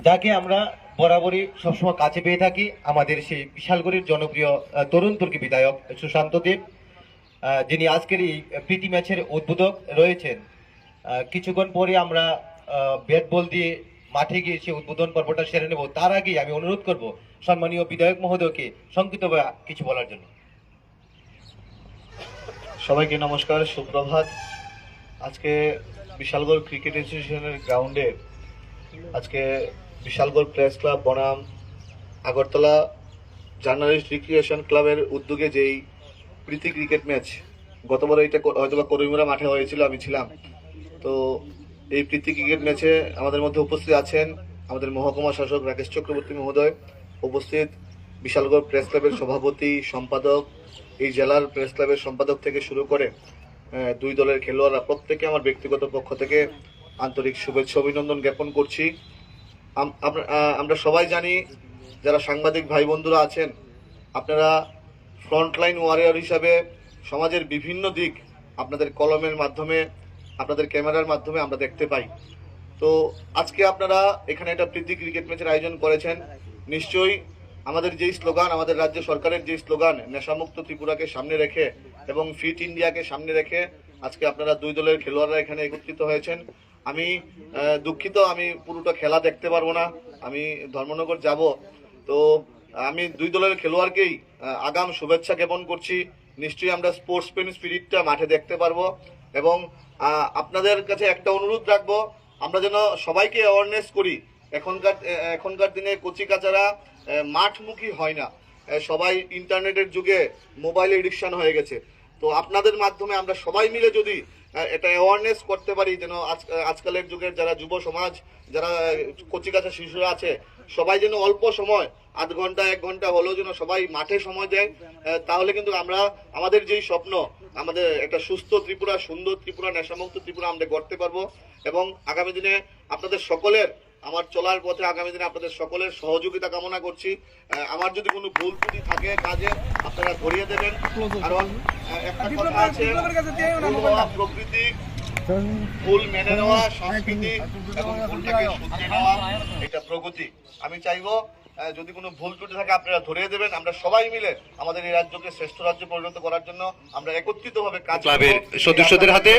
যাকে আমরা বরাবরই সবসময় কাছে পেয়ে থাকি, আমাদের সেই বিশালগড়ের জনপ্রিয় তরুণ তুর্কি বিধায়ক সুশান্ত দেব, যিনি আজকের এই প্রীতি ম্যাচের উদ্বোধক রয়েছেন। কিছুক্ষণ পরে আমরা ব্যাট বল দিয়ে মাঠে গিয়ে সেই উদ্বোধন পর্বটা সেরে নেব। তার আগে আমি অনুরোধ করব সম্মানীয় বিধায়ক মহোদয়কে সংক্ষিপ্তভাবে কিছু বলার জন্য। সবাইকে নমস্কার, সুপ্রভাত। আজকে বিশালগড় ক্রিকেট অ্যাসোসিয়েশনের গ্রাউন্ডে আজকে বিশালগড় প্রেস ক্লাব বনাম আগরতলা জার্নালিস্ট রিক্রিয়েশন ক্লাবের উদ্যোগে যেই প্রীতি ক্রিকেট ম্যাচ, গতবার এটা হয়তো করিমুরা মাঠে হয়েছিল, আমি ছিলাম। তো এই প্রীতি ক্রিকেট ম্যাচে আমাদের মধ্যে উপস্থিত আছেন আমাদের মহকুমা শাসক রাকেশ চক্রবর্তী মহোদয়, উপস্থিত বিশালগড় প্রেস ক্লাবের সভাপতি, সম্পাদক, এই জেলার প্রেস ক্লাবের সম্পাদক থেকে শুরু করে দুই দলের খেলোয়াড়রা, প্রত্যেকে আমার ব্যক্তিগত পক্ষ থেকে আন্তরিক শুভেচ্ছা অভিনন্দন জ্ঞাপন করছি। আমরা সবাই জানি, যারা সাংবাদিক ভাই বন্ধুরা আছেন, আপনারা ফ্রন্টলাইন ওয়ারিয়র হিসাবে সমাজের বিভিন্ন দিক আপনাদের কলমের মাধ্যমে, আপনাদের ক্যামেরার মাধ্যমে আমরা দেখতে পাই। তো আজকে আপনারা এখানে একটা প্রীতি ক্রিকেট ম্যাচের আয়োজন করেছেন। নিশ্চয়ই আমাদের যেই স্লোগান, আমাদের রাজ্য সরকারের যে স্লোগান নেশামুক্ত ত্রিপুরাকে সামনে রেখে এবং ফিট ইন্ডিয়াকে সামনে রেখে আজকে আপনারা দুই দলের খেলোয়াড়রা এখানে একত্রিত হয়েছেন। আমি দুঃখিত, আমি পুরোটা খেলা দেখতে পারবো না, আমি ধর্মনগর যাব। তো আমি দুই দলের খেলোয়াড়কেই আগাম শুভেচ্ছা জ্ঞাপন করছি। নিশ্চয়ই আমরা স্পোর্টসম্যান স্পিরিটটা মাঠে দেখতে পারবো এবং আপনাদের কাছে একটা অনুরোধ রাখবো, আমরা যেন সবাইকে অ্যাওয়ারনেস করি। এখনকার দিনে কচিকাচারা মাঠমুখী হয় না, সবাই ইন্টারনেটের যুগে মোবাইল এডিকশন হয়ে গেছে। তো আপনাদের মাধ্যমে আমরা সবাই মিলে যদি এটা অ্যাওয়ারনেস করতে পারি, যেন আজকালের যুগের যারা যুব সমাজ, যারা কচিকাচা শিশুরা আছে, সবাই যেন অল্প সময়, আধ ঘন্টা 1 ঘন্টা হলেও যেন সবাই মাঠে সময় দেয়, তাহলে কিন্তু আমরা আমাদের যেই স্বপ্ন, আমাদের একটা সুস্থ ত্রিপুরা, সুন্দর ত্রিপুরা, নেশামুক্ত ত্রিপুরা আমরা গড়তে পারবো। এবং আগামী দিনে আপনাদের সকলের, আমার চলার পথে আগামী দিনে আপনাদের সকলের সহযোগিতা কামনা করছি। আমার যদি কোনো ভুল ত্রুটি থাকে কাজে, আপনারা ধরিয়ে দেবেন। কারণ একটা কথা আছে, প্রকৃতি, ভুল মেনে নেওয়া, সংস্কৃতি এবং ভুলটাকে শুধরে নেওয়া, এটা প্রগতি। আমি চাইবো যদি কোনো ভুল ত্রুটি থাকে আপনারা ধরিয়ে দেবেন। আমরা সবাই মিলে আমাদের এই রাজ্যকে শ্রেষ্ঠ রাজ্য পরিণত করার জন্য আমরা একত্রিতভাবে কাজ ক্লাবের সদস্যদের হাতে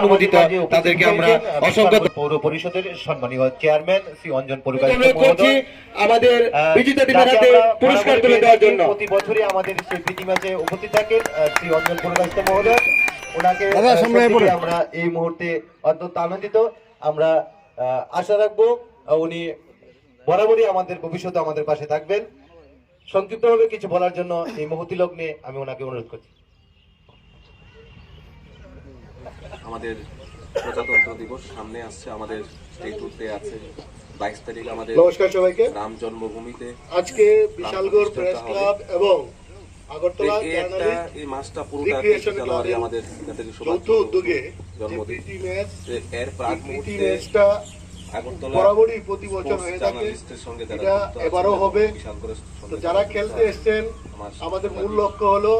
অনুমোদিত তাদেরকে আমরা অসংখ্য পৌর পরিষদের সম্মানীয় চেয়ারম্যান শ্রী অঞ্জন পরিকায়স্থ মহোদয় আমাদের বিজেতা টিমের হাতে পুরস্কার তুলে দেওয়ার জন্য প্রতি বছরই আমাদের সেই প্রীতি ম্যাচে উপস্থিত থাকেন শ্রী অঞ্জন পরিকায়স্থ মহোদয়। ওনাকে আমরা এই মুহূর্তে অত্যন্ত আনন্দিত। আমরা আশা রাখবো উনি বরাবরই আমাদের ভবিষ্যতে আমাদের পাশে থাকবেন। সংক্ষিপ্তভাবে কিছু বলার জন্য এই মুহূর্তে লগ্নে আমি ওনাকে অনুরোধ করছি। আমাদের প্রজাতন্ত্র দিবস সামনে আসছে, আমাদের স্টেট উডে আছে 22 তারিখ আমাদের। নমস্কার সবাইকে। রাম জন্মভূমিতে আজকে বিশালগড় প্রেস ক্লাব এবং আগরতলা এই মাসটা পুরোটা খেলোয়াড়ই আমাদের যৌথ উদ্যোগে জন্মদিন। এর প্রাক মুহূর্তে বরাবরই প্রতি বছর হয়ে থাকে, এটা এবারও হবে। তো যারা খেলতে এসছেন, আমাদের মূল লক্ষ্য হলো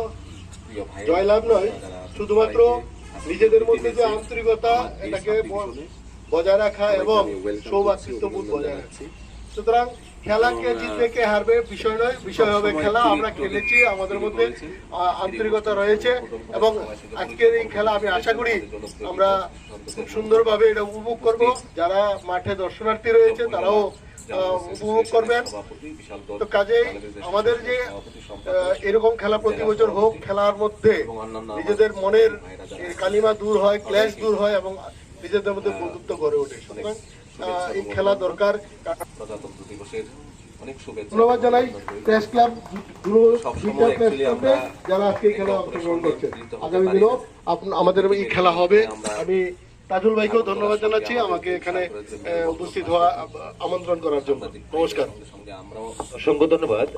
জয়লাভ নয়, শুধুমাত্র নিজেদের মধ্যে যে আন্তরিকতা, এটাকে বজায় রাখা এবং সৌভাতৃত্ববোধ বজায় রাখা। সুতরাং খেলাকে জিতবে কে হারবে বিষয় নয়, বিষয় হবে খেলা। আমরা খেলেছি, আমাদের মধ্যে আন্তরিকতা রয়েছে এবং আজকের এই খেলা আমি আশা করি আমরা খুব সুন্দরভাবে এটা উপভোগ করব। যারা মাঠে দর্শনার্থী রয়েছে তারাও উপভোগ করবেন। তো কাজেই আমাদের যে এরকম খেলা প্রতি বছর হোক, খেলার মধ্যে নিজেদের মনের কালিমা দূর হয়, ক্লেশ দূর হয় এবং নিজেদের মধ্যে বন্ধুত্ব গড়ে ওঠে। সুতরাং এই খেলা দরকার। ধন্যবাদ জানাই প্রেস ক্লাব, যারা আজকে এই খেলা অংশগ্রহণ করছে। আগামী দিনেও আমাদের এই খেলা হবে। আমি তাজুল ভাইকেও ধন্যবাদ জানাচ্ছি আমাকে এখানে উপস্থিত হওয়া, আমন্ত্রণ করার জন্য। নমস্কার। অসংখ্য ধন্যবাদ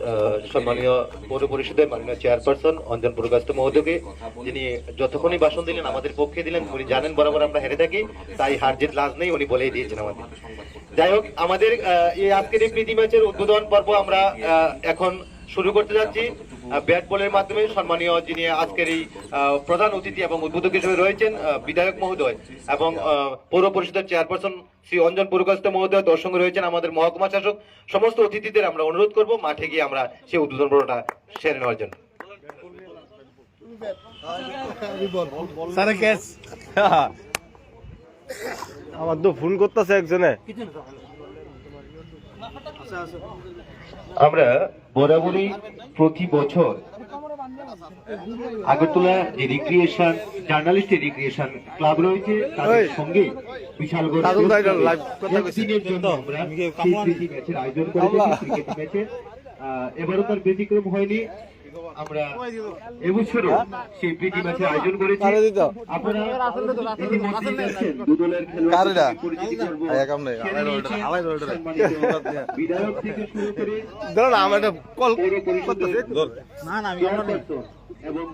সম্মানীয় পৌর পরিষদের মাননীয় চেয়ারপারসন অঞ্জন পরিকায়স্থ মহোদয়কে, যিনি যতক্ষণই ভাষণ দিলেন আমাদের পক্ষে দিলেন। উনি জানেন বরাবর আমরা হেরে থাকি, তাই হার জিত লাজ নেই, উনি বলেই দিয়েছেন আমাদের। যাই হোক, আমাদের এই আজকের এই প্রীতি ম্যাচের উদ্বোধন পর্ব আমরা এখন শুরু করতে যাচ্ছি। ব্যাট বলের মাধ্যমে সম্মানীয় যিনি আজকের এই প্রধান অতিথি এবং উদ্বোধক হিসেবে রয়েছেন বিধায়ক মহোদয় এবং পৌর পরিষদের চেয়ারপারসন শ্রী অঞ্জন পুরকাস্ত মহোদয়, তার সঙ্গে রয়েছেন আমাদের মহকুমা শাসক। সমস্ত অতিথিদের আমরা অনুরোধ করব মাঠে গিয়ে আমরা সেই উদ্বোধন পর্বটা সেরে নেওয়ার জন্য। আমার তো ফোন করতেছে একজনে। আমরা বরাবরই প্রতি বছর আগরতলা যে রিক্রিয়েশন জার্নালিস্ট রিক্রিয়েশন ক্লাব রয়েছে তাদের সঙ্গে বিশালগড় একদিনের জন্য আমরা সেই প্রীতি ম্যাচের আয়োজন করে থাকি, ক্রিকেট ম্যাচের। এবারও তার ব্যতিক্রম হয়নি, আমরা এবছরও সেই প্রীতি ম্যাচের আয়োজন করেছি। আপনারা ইতিমধ্যেই দেখছেন দু দলের খেলোয়াড়দের পরিচিতি পর্ব সেরে নিয়েছেন। সম্মানিত বিধায়ক থেকে শুরু করে পৌর পরিষদের চেয়ারপারসন এবং